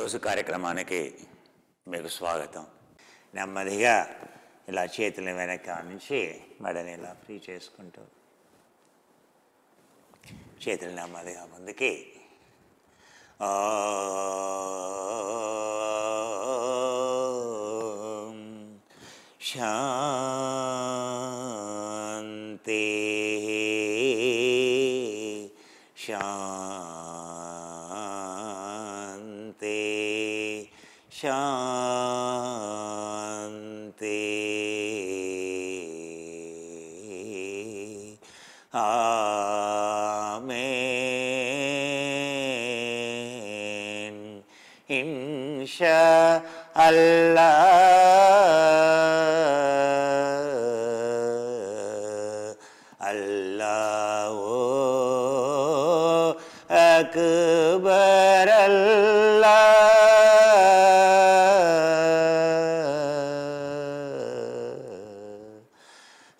ఈరోజు కార్యక్రమానికి మీకు స్వాగతం. నెమ్మదిగా ఇలా చేతులను వెనక్కి నుంచి మెడని ఇలా ఫ్రీ చేసుకుంటూ చేతులు నెమ్మదిగా ముందుకి శాంతి శాంతి శాంతి. ఆమేన్. ఇన్షా అల్లాహ్ అల్లాహు అక్బర్ అల్లాహ్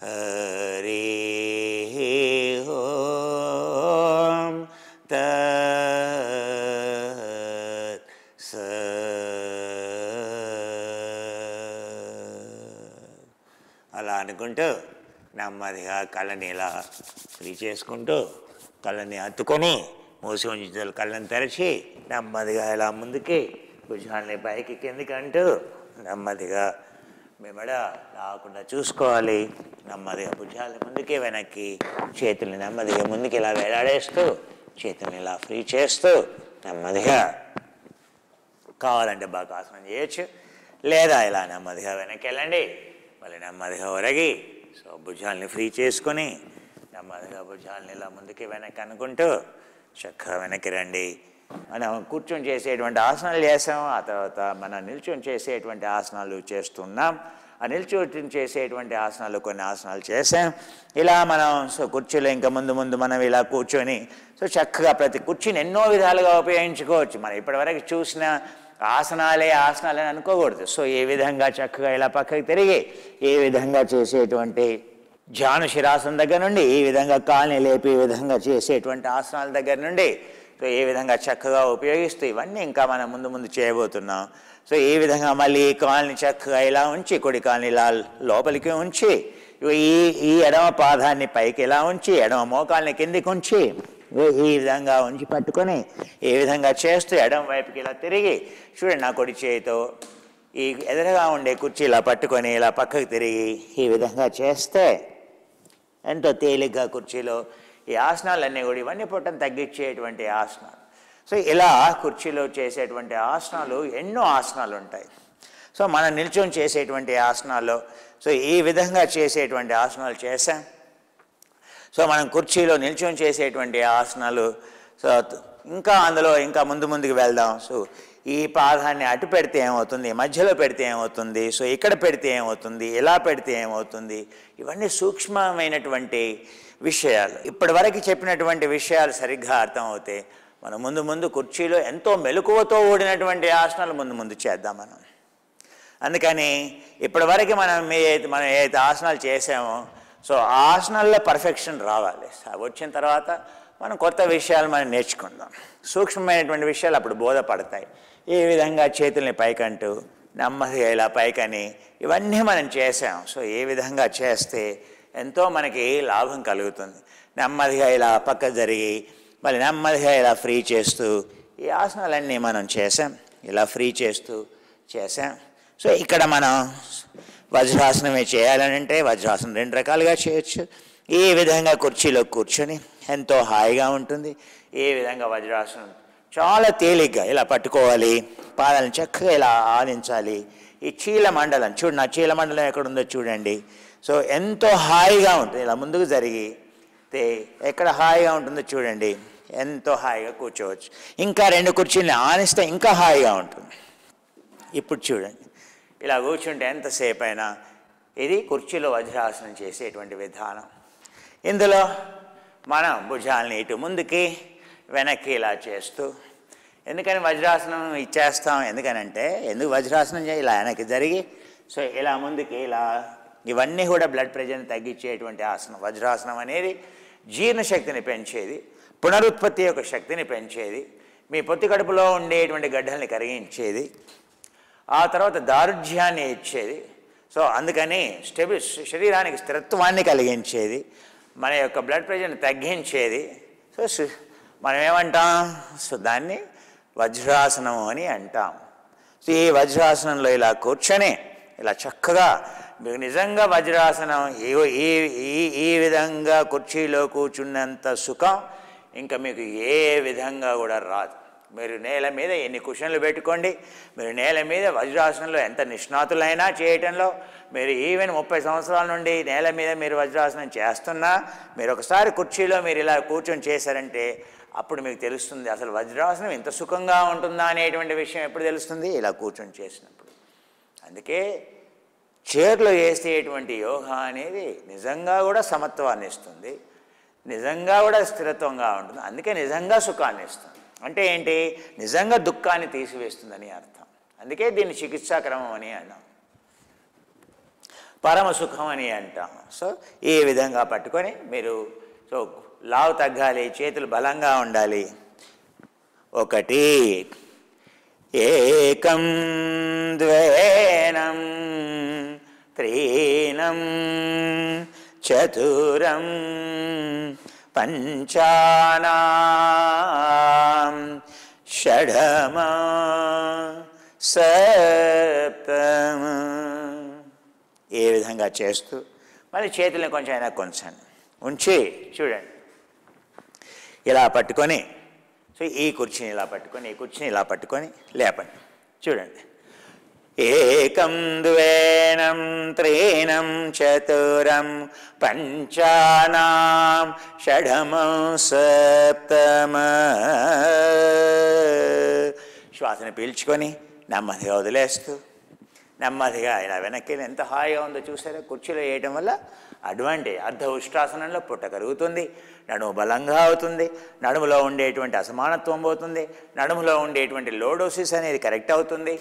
హరి ఓం తత్ అలా అనుకుంటూ నెమ్మదిగా కళ్ళని ఇలా ఫ్రీ చేసుకుంటూ కళ్ళని అత్తుకొని మూసి ఉంచుతారు. కళ్ళని తెరిచి నెమ్మదిగా ఇలా ముందుకి భుజాలని పైకి కిందికి అంటూ నెమ్మదిగా మెడ రాకుండా చూసుకోవాలి. నెమ్మదిగా భుజాలని ముందుకి వెనక్కి చేతుల్ని నెమ్మదిగా ముందుకి ఇలా వేలాడేస్తూ చేతుల్ని ఇలా ఫ్రీ చేస్తూ నెమ్మదిగా కావాలంటే బకాసనం చేయొచ్చు, లేదా ఇలా నెమ్మదిగా వెనక్కి వెళ్ళండి. మళ్ళీ నెమ్మదిగా ఒరగి సో భుజాలని ఫ్రీ చేసుకొని నెమ్మదిగా భుజాలని ఇలా ముందుకి వెనక్కి అనుకుంటూ చక్కగా వెనక్కి రండి. మనం కూర్చొని చేసేటువంటి ఆసనాలు చేసాం, ఆ తర్వాత మనం నిల్చొని చేసేటువంటి ఆసనాలు చేస్తున్నాం. ఆ నిల్చొని చేసేటువంటి ఆసనాలు కొన్ని ఆసనాలు చేసాం. ఇలా మనం సో కుర్చీలో ఇంకా ముందు మనం ఇలా కూర్చొని సో చక్కగా ప్రతి కుర్చీని ఎన్నో విధాలుగా ఉపయోగించుకోవచ్చు. మనం ఇప్పటివరకు చూసిన ఆసనాలే ఆసనాలని అనుకోకూడదు. సో ఏ విధంగా చక్కగా ఇలా పక్కకి తిరిగి ఏ విధంగా చేసేటువంటి జాను శిరాసనం దగ్గర నుండి ఈ విధంగా కాల్ని లేపి ఈ విధంగా చేసేటువంటి ఆసనాల దగ్గర నుండి సో ఏ విధంగా చక్కగా ఉపయోగిస్తూ ఇవన్నీ ఇంకా మనం ముందు చేయబోతున్నాం. సో ఈ విధంగా మళ్ళీ కాల్ని చక్కగా ఇలా ఉంచి కుడి కాల్ని ఇలా లోపలికి ఉంచి ఈ ఎడమ పాదాన్ని పైకి ఇలా ఉంచి ఎడమ మోకాల్ని కిందికి ఉంచి ఈ విధంగా ఉంచి పట్టుకొని ఈ విధంగా చేస్తూ ఎడమ వైపుకి ఇలా తిరిగి చూడండి. నా కుడి చేతితో ఈ ఎదురుగా ఉండే కుర్చీ ఇలా పట్టుకొని ఇలా పక్కకు తిరిగి ఈ విధంగా చేస్తే ఎంతో తేలిగ్గా కుర్చీలో ఈ ఆసనాలన్నీ కూడా ఇవన్నీ పొట్టను తగ్గించేటువంటి ఆసనాలు. సో ఇలా కుర్చీలో చేసేటువంటి ఆసనాలు ఎన్నో ఆసనాలు ఉంటాయి. సో మనం నిల్చొని చేసేటువంటి ఆసనాల్లో సో ఈ విధంగా చేసేటువంటి ఆసనాలు చేసాం. సో మనం కుర్చీలో నిల్చొని చేసేటువంటి ఆసనాలు సో ఇంకా అందులో ఇంకా ముందుకు వెళ్దాం. సో ఈ పాదాన్ని అటు పెడితే ఏమవుతుంది, మధ్యలో పెడితే ఏమవుతుంది, సో ఇక్కడ పెడితే ఏమవుతుంది, ఎలా పెడితే ఏమవుతుంది, ఇవన్నీ సూక్ష్మమైనటువంటి విషయాలు. ఇప్పటివరకు చెప్పినటువంటి విషయాలు సరిగ్గా అర్థమవుతాయి. మనం ముందు కుర్చీలో ఎంతో మెలకువతో ఓడినటువంటి ఆసనాలు ముందు చేద్దాం మనం. అందుకని ఇప్పటివరకు మనం ఏదైతే ఆసనాలు చేసామో సో ఆ ఆసనాల్లో పర్ఫెక్షన్ రావాలి. వచ్చిన తర్వాత మనం కొత్త విషయాలు మనం నేర్చుకుందాం. సూక్ష్మమైనటువంటి విషయాలు అప్పుడు బోధపడతాయి. ఈ విధంగా చేతుల్ని పైకంటూ నెమ్మదిగా ఇలా పైకని ఇవన్నీ మనం చేసాం. సో ఏ విధంగా చేస్తే ఎంతో మనకి లాభం కలుగుతుంది. నెమ్మదిగా ఇలా పక్క జరిగి మళ్ళీ నెమ్మదిగా ఇలా ఫ్రీ చేస్తూ ఈ ఆసనాలన్నీ మనం చేసాం. ఇలా ఫ్రీ చేస్తూ చేసాం. సో ఇక్కడ మనం వజ్రాసనమే చేయాలని అంటే వజ్రాసనం 2 రకాలుగా చేయొచ్చు. ఈ విధంగా కుర్చీలో కూర్చొని ఎంతో హాయిగా ఉంటుంది. ఈ విధంగా వజ్రాసనం చాలా తేలిగ్గా ఇలా పట్టుకోవాలి. పాదాలను చక్కగా ఇలా ఆడించాలి. ఈ చీలమండలం చూడండి, నా చీలమండలం ఎక్కడుందో చూడండి. సో ఎంతో హాయిగా ఉంటుంది. ఇలా ముందుకు జరిగి ఎక్కడ హాయిగా ఉంటుందో చూడండి. ఎంతో హాయిగా కూర్చోవచ్చు. ఇంకా 2 కుర్చీలని ఆనిస్తే ఇంకా హాయిగా ఉంటుంది. ఇప్పుడు చూడండి ఇలా కూర్చుంటే ఎంతసేపు అయినా ఇది కుర్చీలో వజ్రాసనం చేసేటువంటి విధానం. ఇందులో మనం భుజాలని ఇటు ముందుకి వెనక్కి ఇలా చేస్తూ, ఎందుకని వజ్రాసనం ఇచ్చేస్తాం ఎందుకనంటే ఎందుకు వజ్రాసనం ఇలా వెనక్కి జరిగి సో ఇలా ముందుకి ఇలా ఇవన్నీ కూడా బ్లడ్ ప్రెషర్ని తగ్గించేటువంటి ఆసనం. వజ్రాసనం అనేది జీర్ణశక్తిని పెంచేది, పునరుత్పత్తి యొక్క శక్తిని పెంచేది. మీ పొత్తి కడుపులో ఉండేటువంటి గడ్డల్ని కరిగించేది, ఆ తర్వాత దారుఢ్యాన్ని ఇచ్చేది. సో అందుకని శరీరానికి స్థిరత్వాన్ని కలిగించేది, మన యొక్క బ్లడ్ ప్రెషర్ని తగ్గించేది. సో మనం ఏమంటాం? సో దాన్ని వజ్రాసనం అని అంటాం. సో ఈ వజ్రాసనంలో ఇలా కూర్చొని ఇలా చక్కగా మీకు నిజంగా వజ్రాసనం ఈ విధంగా కుర్చీలో కూర్చున్నంత సుఖం ఇంకా మీకు ఏ విధంగా కూడా రాదు. మీరు నేల మీద ఎన్ని కుషన్లు పెట్టుకోండి, మీరు నేల మీద వజ్రాసనంలో ఎంత నిష్ణాతులైనా చేయటంలో, మీరు ఈవెన్ 30 సంవత్సరాల నుండి నేల మీద మీరు వజ్రాసనం చేస్తున్నా, మీరు ఒకసారి కుర్చీలో మీరు ఇలా కూర్చొని చేశారంటే అప్పుడు మీకు తెలుస్తుంది అసలు వజ్రాసనం ఇంత సుఖంగా ఉంటుందా అనేటువంటి విషయం ఎప్పుడు తెలుస్తుంది? ఇలా కూర్చొని చేసినప్పుడు. అందుకే చైర్లో చేసేటువంటి యోగా అనేది నిజంగా కూడా సమత్వాన్ని ఇస్తుంది, నిజంగా కూడా స్థిరత్వంగా ఉంటుంది, అందుకే నిజంగా సుఖాన్ని ఇస్తుంది. అంటే ఏంటి? నిజంగా దుఃఖాన్ని తీసివేస్తుందని అర్థం. అందుకే దీన్ని చికిత్సాక్రమం అని అన్నాం, పరమ సుఖం అని అంటాం. సో ఈ విధంగా పట్టుకొని మీరు సో లావు తగ్గాలి, చేతులు బలంగా ఉండాలి. 1 ఏకం ద్వేనం త్రీణం చతురం పంచానాం షఢమ సప్తమ. ఏ విధంగా చేస్తూ మళ్ళీ చేతుల్ని కొంచెం అయినా కొంచెం ఉంచి చూడండి, ఇలా పట్టుకొని. సో ఈ కుర్చీని ఇలా పట్టుకొని, ఈ కుర్చీని ఇలా పట్టుకొని లేపండి. చూడండి, ఏకం ద్వేనం త్రీణం చతురం పంచానాం షఢమ సప్తమ. శ్వాసను పీల్చుకొని నెమ్మదిగా వదిలేస్తూ నెమ్మదిగా ఇలా వెనక్కి ఎంత హాయిగా ఉందో చూసారా. కుర్చీలో వేయటం వల్ల అడ్వాంటేజ్, అర్ధ ఉష్ట్రాసనంలో పుట్ట కరుగుతుంది, నడుము బలంగా అవుతుంది, నడుములో ఉండేటువంటి అసమానత్వం పోతుంది, నడుములో ఉండేటువంటి లోడోసిస్ అనేది కరెక్ట్ అవుతుంది.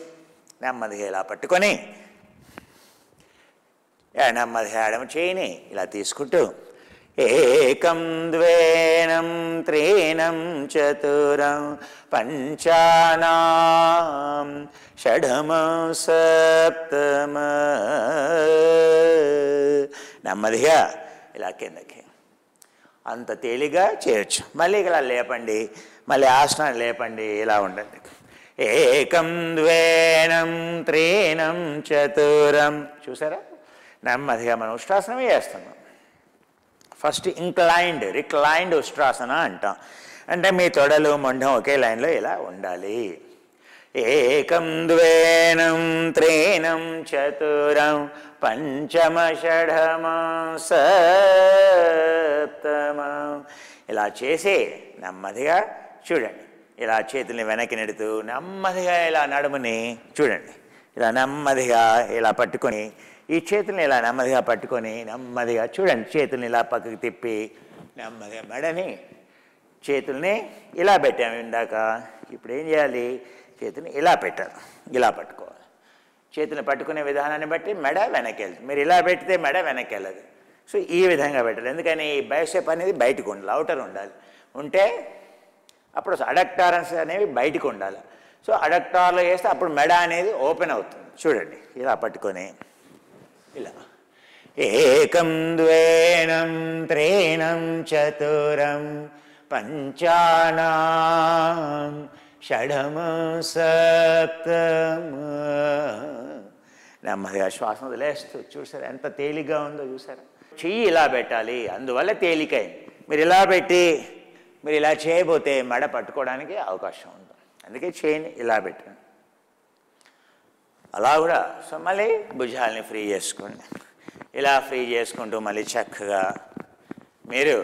నెమ్మదిగా ఇలా పట్టుకొని నెమ్మదిగా ఎడమ చేయని ఇలా తీసుకుంటూ ఏకం ద్వేనం త్రీణం చతురం పంచానాం షఢమ సప్తమ. నెమ్మదిగా ఇలా కిందకి అంత తేలిగా చేయొచ్చు. మళ్ళీ ఇలా లేపండి, మళ్ళీ ఆసనాన్ని లేపండి, ఇలా ఉండండి. ఏకం ద్వేనం త్రీణం చతురం. చూసారా, నెమ్మదిగా మనం ఉష్ట్రాసనమే చేస్తున్నాం. ఫస్ట్ రిక్లైన్డ్ ఉష్ట్రాసన అంటాం. అంటే మీ తొడలు మొండం ఒకే లైన్లో ఇలా ఉండాలి. ఏకం ద్వేనం త్రీణం చతురం పంచమ షఢమ సప్తమ. ఇలా చేసి నెమ్మదిగా చూడండి, ఇలా చేతుల్ని వెనక్కి నెడుతూ నెమ్మదిగా ఇలా నడుముని చూడండి, ఇలా నెమ్మదిగా ఇలా పట్టుకొని ఈ చేతుల్ని ఇలా నెమ్మదిగా పట్టుకొని నెమ్మదిగా చూడండి, చేతుల్ని ఇలా పక్కకి తిప్పి నెమ్మదిగా మెడని చేతుల్ని ఇలా పెట్టాము ఇందాక. ఇప్పుడు ఏం చేయాలి? చేతుల్ని ఇలా పెట్టాలి, ఇలా పట్టుకోవాలి. చేతుల్ని పట్టుకునే విధానాన్ని బట్టి మెడ వెనక్కి వెళ్తుంది. మీరు ఇలా పెడితే మెడ వెనక్కి వెళ్ళదు. సో ఈ విధంగా పెట్టాలి. ఎందుకని? ఈ బైసెప్ అనేది బయటకు ఉండాలి, అవుటర్ ఉండాలి. ఉంటే అప్పుడు అడక్టారన్స్ అనేవి బయటకు ఉండాలి. సో అడక్టార్లో వేస్తే అప్పుడు మెడ అనేది ఓపెన్ అవుతుంది. చూడండి, ఇలా పట్టుకొని ఇలా ఏకం ద్వేనం త్రీణం చతురం పంచానాం షఢమ సప్తమ. నెమ్మదిగా శ్వాస వదిలేస్తూ చూసారా ఎంత తేలిగ్గా ఉందో చూసారా. చెయ్యి ఇలా పెట్టాలి, అందువల్ల తేలికైంది. మీరు ఇలా పెట్టి మీరు ఇలా చేయబోతే మెడ పట్టుకోవడానికి అవకాశం ఉంటుంది. అందుకే చేయిని ఇలా పెట్టండి. అలా కూడా. సో మళ్ళీ భుజాలని ఫ్రీ చేసుకోండి. ఇలా ఫ్రీ చేసుకుంటూ మళ్ళీ చక్కగా మీరు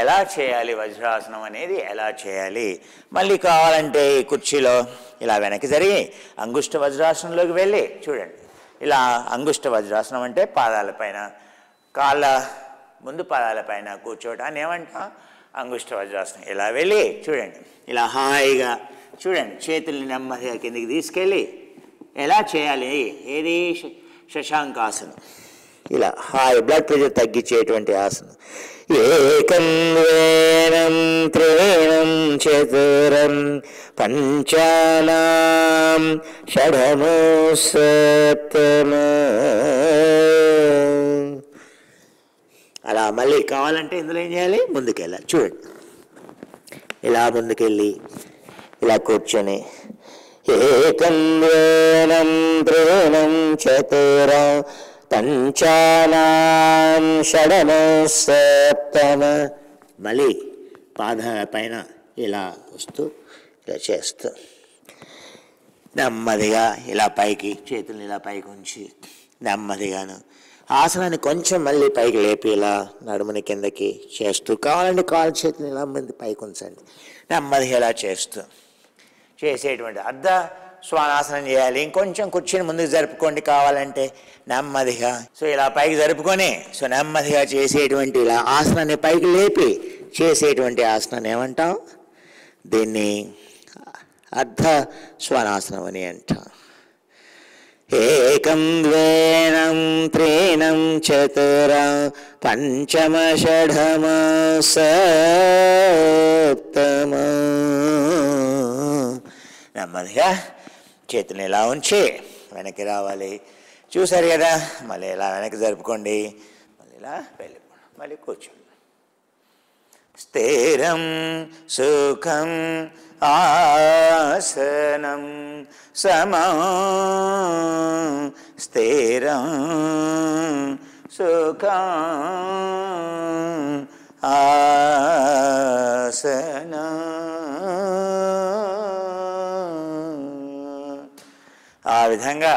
ఎలా చేయాలి, వజ్రాసనం అనేది ఎలా చేయాలి. మళ్ళీ కావాలంటే ఈ కుర్చీలో ఇలా వెనక్కి జరిగి అంగుష్ట వజ్రాసనంలోకి వెళ్ళి చూడండి. ఇలా అంగుష్ట వజ్రాసనం అంటే పాదాలపైన, కాళ్ళ ముందు పాదాలపైన కూర్చోవటాన్ని ఏమంటాం? అంగుష్ట వజ్రాసనం. ఇలా వెళ్ళి చూడండి, ఇలా హాయిగా చూడండి, చేతుల్ని నెమ్మదిగా కిందికి తీసుకెళ్ళి ఎలా చేయాలి? శశాంకాసనం. ఇలా హాయి బ్లడ్ ప్రెషర్ తగ్గించేటువంటి ఆసనం. ఏకం ద్వేనం త్రీణం చతురం పంచానాం షఢమో సప్తమా. అలా మళ్ళీ కావాలంటే ఇందులో ఏం చేయాలి, ముందుకెళ్ళాలి. చూడండి, ఇలా ముందుకెళ్ళి ఇలా కూర్చొని ఏకం ద్వేనం త్రీణం చతురం పంచానాం షఢమో సప్తమ. మళ్ళీ పాదాల పైన ఇలా వస్తూ ఇలా చేస్తూ నెమ్మదిగా ఇలా పైకి చేతులను ఇలా పైకి ఉంచి నెమ్మదిగాను ఆసనాన్ని కొంచెం మళ్ళీ పైకి లేపి ఇలా నడుముని కిందకి చేస్తూ, కావాలంటే కాలు చేతులు ఇలా మంది పైకి ఉంచండి. నెమ్మదిగా ఇలా చేస్తూ చేసేటువంటి అర్ధ శ్వానాసనం చేయాలి. ఇంకొంచెం కుర్చీని ముందుకు జరుపుకోండి కావాలంటే నెమ్మదిగా. సో ఇలా పైకి జరుపుకొని సో నెమ్మదిగా చేసేటువంటి ఇలా ఆసనాన్ని పైకి లేపి చేసేటువంటి ఆసనాన్ని ఏమంటాం, దీన్ని అర్ధ శ్వానాసనం అని అంటాం. ఏకం ద్వేనం త్రీణం చతురం పంచమ షఢమ సప్తమ. నెమ్మదిగా చేతులు ఇలా ఉంచి వెనక్కి రావాలి. చూసారు కదా, మళ్ళీ ఇలా వెనక్కి జరుపుకోండి. మళ్ళీ ఇలా వెళ్ళిపోండి, మళ్ళీ కూర్చోండి. స్థిరం సుఖం ఆసనం సమం స్థిరం సుఖం ఆసనం. ఆ విధంగా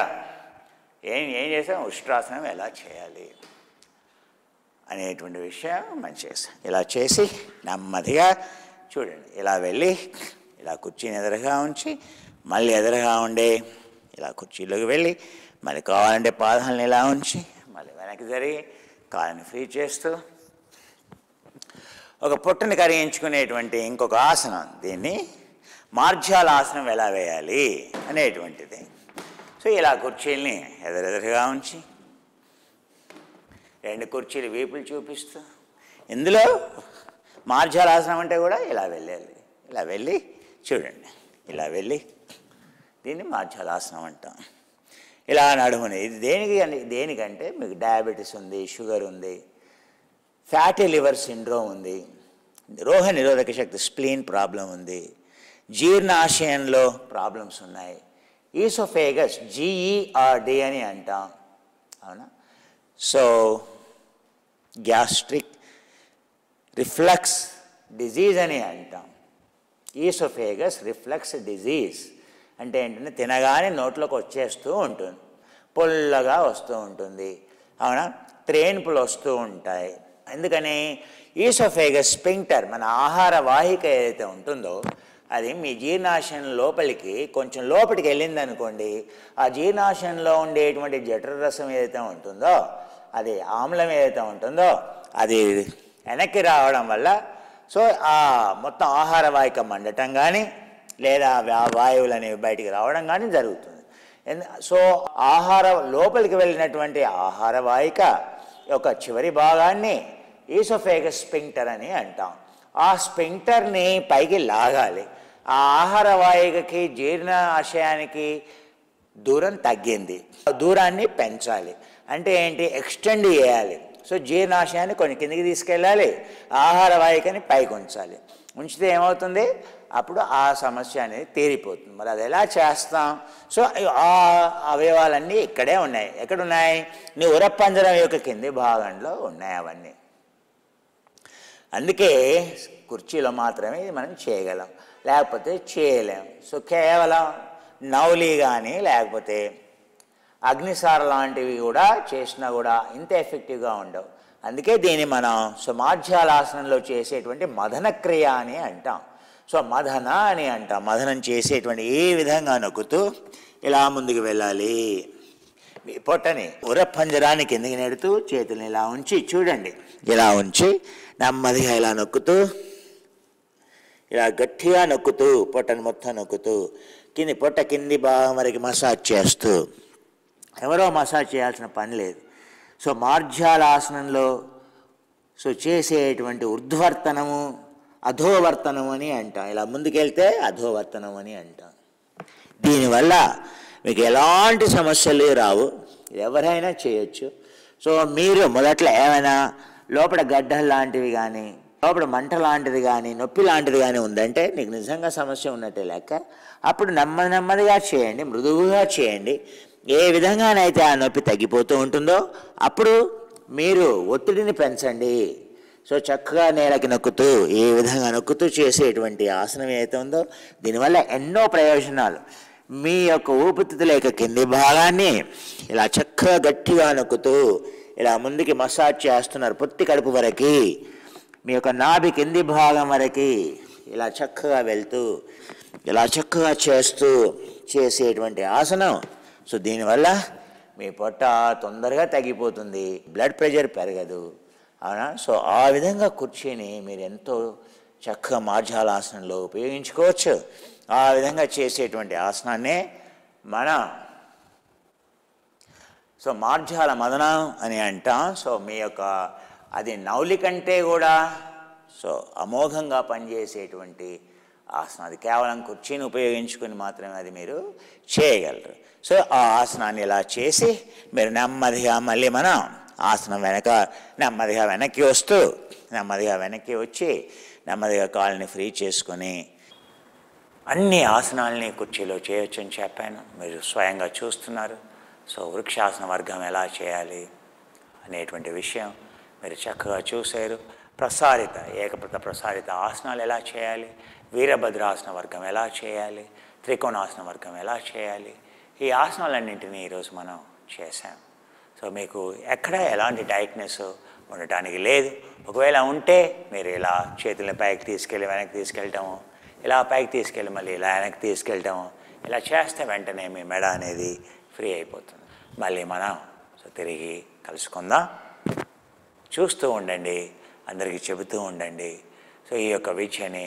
ఏం చేసాం, ఉష్ట్రాసనం ఎలా చేయాలి అనేటువంటి విషయం మనం చేసాం. ఇలా చేసి నెమ్మదిగా చూడండి, ఇలా వెళ్ళి ఇలా కుర్చీని ఎదురుగా ఉంచి మళ్ళీ ఎదురుగా ఉండే ఇలా కుర్చీలోకి వెళ్ళి మళ్ళీ కావాలంటే పాదాలను ఇలా ఉంచి మళ్ళీ వెనక్కి జరిగి కాళ్ళని ఫ్రీ చేస్తూ ఒక పొట్టని కరిగించుకునేటువంటి ఇంకొక ఆసనం, దీన్ని మార్జాల ఆసనం ఎలా వేయాలి అనేటువంటిది. సో ఇలా కుర్చీల్ని ఎదురెదురుగా ఉంచి రెండు కుర్చీలు వీపులు చూపిస్తూ, ఇందులో మార్జాలాసనం అంటే కూడా ఇలా వెళ్ళాలి. ఇలా వెళ్ళి చూడండి, ఇలా వెళ్ళి దీన్ని మార్జాలాసనం అంటాం. ఇలా నడుముని ఇది దేనికంటే మీకు డయాబెటీస్ ఉంది, షుగర్ ఉంది, ఫ్యాటీ లివర్ సిండ్రోమ్ ఉంది, రోగ నిరోధక శక్తి స్ప్లీన్ ప్రాబ్లం ఉంది, జీర్ణాశయంలో ప్రాబ్లమ్స్ ఉన్నాయి, ఈసోఫేగస్ GERD అని అంటాం, అవునా. సో గ్యాస్ట్రిక్ రిఫ్లక్స్ డిజీజ్ అని అంటాం. ఈసోఫేగస్ రిఫ్లక్స్ డిజీజ్ అంటే ఏంటంటే తినగానే నోట్లోకి వచ్చేస్తూ ఉంటుంది, పొల్లగా వస్తూ ఉంటుంది, అవునా, త్రేన్పులు వస్తూ ఉంటాయి. ఎందుకని ఈసోఫేగస్ స్పింక్టర్ మన ఆహార వాహిక ఏదైతే ఉంటుందో అది మీ జీర్ణాశయం లోపలికి కొంచెం లోపలికి వెళ్ళింది అనుకోండి, ఆ జీర్ణాశయంలో ఉండేటువంటి జఠర రసం ఏదైతే ఉంటుందో, అది ఆమ్లం ఏదైతే ఉంటుందో అది వెనక్కి రావడం వల్ల సో ఆ మొత్తం ఆహార వాహిక మండటం కానీ లేదా వాయువులు అనేవి బయటికి రావడం కానీ జరుగుతుంది. సో ఆహార లోపలికి వెళ్ళినటువంటి ఆహార వాహిక యొక్క చివరి భాగాన్ని ఈసోఫేగస్ స్పింక్టర్ అని అంటాం. ఆ స్పింక్టర్ని పైకి లాగాలి. ఆ ఆహార వాహికకి జీర్ణాశయానికి దూరం తగ్గింది, దూరాన్ని పెంచాలి. అంటే ఏంటి, ఎక్స్టెండ్ చేయాలి. సో జీర్ణాశయాన్ని కొన్ని కిందికి తీసుకెళ్ళాలి, ఆహార వాహికని పైకి ఉంచాలి. ఉంచితే ఏమవుతుంది, అప్పుడు ఆ సమస్య అనేది తీరిపోతుంది. మరి అది ఎలా చేస్తాం? సో ఆ అవయవాలన్నీ ఇక్కడే ఉన్నాయి. ఎక్కడున్నాయి? నీ ఉరపంజరం యొక్క కింది భాగంలో ఉన్నాయి అవన్నీ. అందుకే కుర్చీలో మాత్రమే ఇది మనం చేయగలం, లేకపోతే చేయలేం. సో కేవలం నౌలి కానీ లేకపోతే అగ్నిసార లాంటివి కూడా చేసినా కూడా ఇంత ఎఫెక్టివ్గా ఉండవు. అందుకే దీన్ని మనం మార్జాలాసనంలో చేసేటువంటి మదన క్రియ అని అంటాం. సో మదన అని అంటాం. మదనం చేసేటువంటి ఏ విధంగా నొక్కుతూ ఇలా ముందుకు వెళ్ళాలి. మీ పొట్టని ఉరపంజరాన్ని కిందకి నెడుతూ చేతుల్ని ఇలా ఉంచి చూడండి, ఇలా ఉంచి నెమ్మదిగా ఇలా నొక్కుతూ ఇలా గట్టిగా నొక్కుతూ పొట్టని మొత్తం నొక్కుతూ పొట్ట కింది భాగం వరకు మసాజ్ చేస్తూ, ఎవరో మసాజ్ చేయాల్సిన పని లేదు. సో మార్జాలాసనంలో సో చేసేటువంటి ఊర్ధ్వర్తనము అధోవర్తనం అని అంటాం. ఇలా ముందుకెళ్తే అధోవర్తనం అని అంటాం. దీనివల్ల మీకు ఎలాంటి సమస్యలు రావు, ఎవరైనా చేయొచ్చు. సో మీరు మొదట్లో ఏమైనా లోపల గడ్డలు లాంటివి కానీ, లోపల మంట లాంటిది కానీ, నొప్పి లాంటిది కానీ ఉందంటే నీకు నిజంగా సమస్య ఉన్నట్టే లెక్క. అప్పుడు నెమ్మదిగా చేయండి, మృదువుగా చేయండి. ఏ విధంగానైతే ఆ నొప్పి తగ్గిపోతూ ఉంటుందో అప్పుడు మీరు ఒత్తిడిని పెంచండి. సో చక్కగా నేలకి నొక్కుతూ, ఏ విధంగా నొక్కుతూ చేసేటువంటి ఆసనం ఏదైతే ఉందో దీనివల్ల ఎన్నో ప్రయోజనాలు. మీ యొక్క ఊపిరితిత్తుల యొక్క కింది భాగాన్ని ఇలా చక్కగా గట్టిగా నొక్కుతూ ఇలా ముందుకి మసాజ్ చేస్తున్నారు పొత్తి కడుపు వరకు, మీ యొక్క నాభి కింది భాగం వరకు ఇలా చక్కగా వెళ్తూ ఇలా చక్కగా చేసేటువంటి ఆసనం. సో దీనివల్ల మీ పొట్ట తొందరగా తగ్గిపోతుంది, బ్లడ్ ప్రెషర్ పెరగదు, అవునా. సో ఆ విధంగా కూర్చొని మీరు ఎంతో చక్కగా మార్జాలాసనంలో ఉపయోగించుకోవచ్చు. ఆ విధంగా చేసేటువంటి ఆసనాన్నే సో మార్జాల మదనం అని అంటాం. సో మీ యొక్క అది నౌలి కంటే కూడా సో అమోఘంగా పనిచేసేటువంటి ఆసనం. అది కేవలం కుర్చీని ఉపయోగించుకుని మాత్రమే అది మీరు చేయగలరు. సో ఆ ఆసనాన్ని ఇలా చేసి మీరు నెమ్మదిగా మళ్ళీ ఆసనం నెమ్మదిగా వెనక్కి వస్తూ, నెమ్మదిగా వెనక్కి వచ్చి నెమ్మదిగా కాళ్ళని ఫ్రీ చేసుకొని అన్ని ఆసనాలని కుర్చీలో చేయొచ్చని చెప్పాను. మీరు స్వయంగా చూస్తున్నారు. సో వృక్షాసన వర్గం ఎలా చేయాలి అనేటువంటి విషయం మీరు చక్కగా చూశారు. ప్రసారిత ఏకప్రత ప్రసారిత ఆసనాలు ఎలా చేయాలి, వీరభద్రాసన వర్గం ఎలా చేయాలి, త్రికోణాసన వర్గం ఎలా చేయాలి, ఈ ఆసనాలన్నింటినీ ఈరోజు మనం చేశాం. సో మీకు ఎక్కడ ఎలాంటి డైట్నెస్ ఉండటానికి లేదు. ఒకవేళ ఉంటే మీరు ఇలా చేతుల్ని పైకి తీసుకెళ్ళి వెనక్కి తీసుకెళ్ళటము, ఇలా పైకి తీసుకెళ్ళి మళ్ళీ ఇలా వెనక్కి తీసుకెళ్ళటము, ఇలా చేస్తే వెంటనే మీ మెడ అనేది ఫ్రీ అయిపోతుంది. మళ్ళీ మనం సో తిరిగి కలుసుకుందాం. చూస్తూ ఉండండి, అందరికీ చెబుతూ ఉండండి. సో ఈ యొక్క విద్యని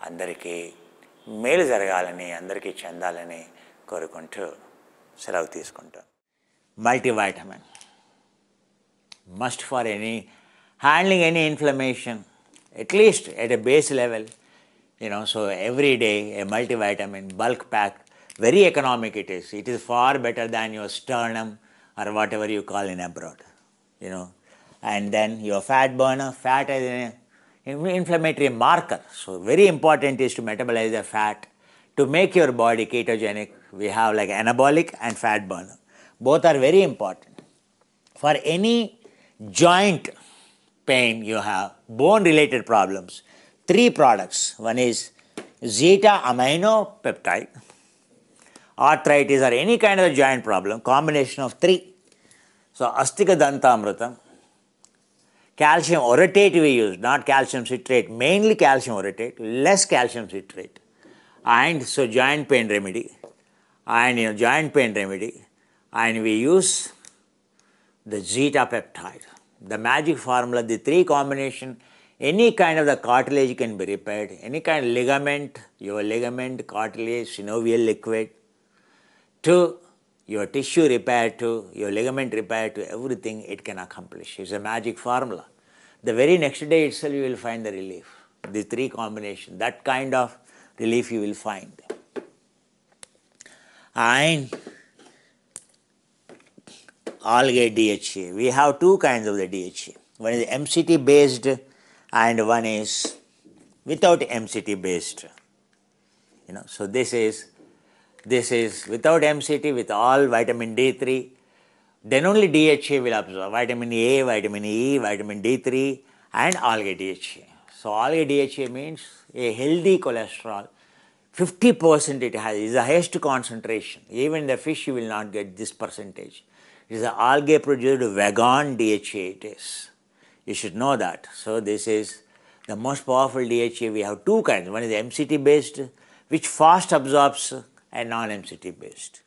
అందరికీ మేలు జరగాలని, అందరికీ చెందాలని కోరుకుంటూ సెలవు తీసుకుంటాం. Multivitamin must for handling any inflammation, at least at a base level, so every day a multivitamin bulk pack, very economic it is. It is far better than your sternum or whatever you call in abroad, and then your fat burner. Fat is an inflammatory marker, so very important is to metabolize the fat to make your body ketogenic. We have like anabolic and fat burner, both are very important. For any joint pain you have, bone related problems, 3 products. One is zeta amino peptide, arthritis or any kind of a joint problem, combination of 3. So astika dantamrutam, calcium orotate we use, not calcium citrate, mainly calcium orotate, less calcium citrate. And so joint pain remedy, and we use the zeta peptide. The magic formula, the 3 combination, any kind of the cartilage can be repaired, any kind of ligament, your ligament, cartilage, synovial liquid, to your tissue repair, to your ligament repair, to everything it can accomplish. It's a magic formula. The very next day itself you will find the relief. The 3 combination, that kind of relief you will find. And algae DHA. We have 2 kinds of the DHA. One is MCT based and one is without MCT based. So this is without MCT with all vitamin D3. Then only DHA will absorb. Vitamin A, vitamin E, vitamin D3 and algae DHA. So algae DHA means a healthy cholesterol. 50% it has, is the highest concentration. Even in the fish you will not get this percentage. It is the algae produced vegan DHA it is. You should know that. So this is the most powerful DHA. We have 2 kinds. One is MCT based, which fast absorbs, and non-MCT based.